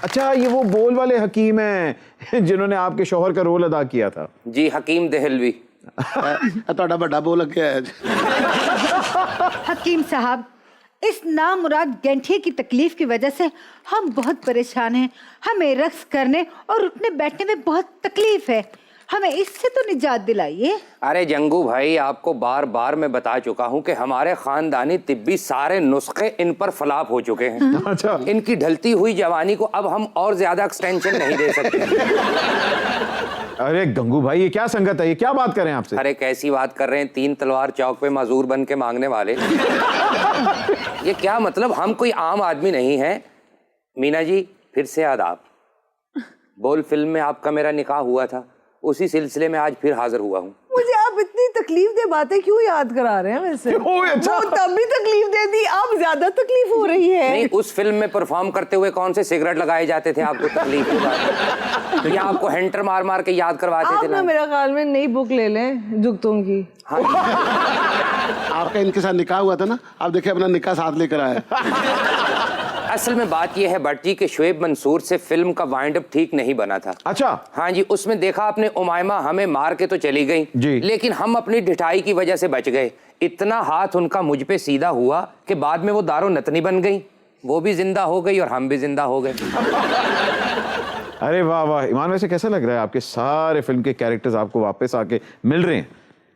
अच्छा, ये वो बोल वाले हकीम हैं जिन्होंने आपके शौहर का रोल अदा किया था। जी, हकीम दहलवी। ਤੁਹਾਡਾ ਵੱਡਾ ਬੋਲ ਲੱਗਿਆ ਹੈ। हकीम साहब, इस नामुराद गैंठिए की तकलीफ की वजह से हम बहुत परेशान हैं। हमें रक्स करने और उठने बैठने में बहुत तकलीफ है, हमें इससे तो निजात दिलाइए। अरे जंगू भाई, आपको बार बार मैं बता चुका हूँ कि हमारे खानदानी तिब्बी सारे नुस्खे इन पर फलाप हो चुके हैं। अच्छा, इनकी ढलती हुई जवानी को अब हम और ज्यादा एक्सटेंशन नहीं दे सकते। अरे गंगू भाई, ये क्या संगत है, ये क्या बात कर रहे हैं आपसे? अरे कैसी बात कर रहे हैं, 3 तलवार चौक पे मजदूर बन के मांगने वाले। ये क्या मतलब, हम कोई आम आदमी नहीं है। मीना जी, फिर से आदाब। बोल फिल्म में आपका मेरा निकाह हुआ था, उसी सिलसिले में आज फिर हाजिर हुआ हूँ। मुझे आप इतनी तकलीफ दे बातें क्यों याद करा रहे हैं वैसे? अच्छा। वो तब भी तकलीफ दे दी, अब ज्यादा तकलीफ हो रही है। नहीं, उस फिल्म में परफॉर्म करते हुए कौन से सिगरेट लगाए जाते थे आपको तकलीफ की बात? या आपको हेंटर मार मार के याद करवाते आप थे ना ना? मेरा ख्याल में नई बुक ले लें जुगतों की। हाँ। आपका इनके साथ निकाह हुआ था ना, आप देखिए अपना निकाह साथ लेकर आए। असल में बात यह है भट्ट जी कि शुएब मंसूर से फिल्म का वाइंड अप ठीक नहीं बना था। अच्छा, हाँ जी, उसमें देखा आपने, उमायमा हमें मार के तो चली गई जी, लेकिन हम अपनी ढिठाई की वजह से बच गए। इतना हाथ उनका मुझ पे सीधा हुआ कि बाद में वो दारो नतनी बन गई, वो भी जिंदा हो गई और हम भी जिंदा हो गए। अरे वाह वाह ईमान, वैसे कैसा लग रहा है आपके सारे फिल्म के कैरेक्टर्स आपको वापस आके मिल रहे हैं?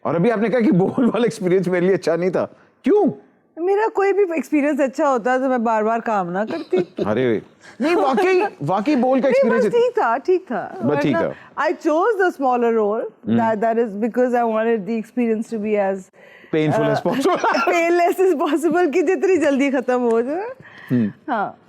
और अभी आपने कहा कि बोल वाला एक्सपीरियंस मेरे लिए अच्छा नहीं था, क्यों? मेरा कोई भी एक्सपीरियंस अच्छा होता तो मैं बार बार काम ना करती। अरे नहीं, वाकई बोल का एक्सपीरियंस ठीक था। बस ठीक था। I chose the smaller role. That is because I wanted the experience to be as painful as possible, painless as possible, कि जितनी जल्दी खत्म हो जाए। हाँ।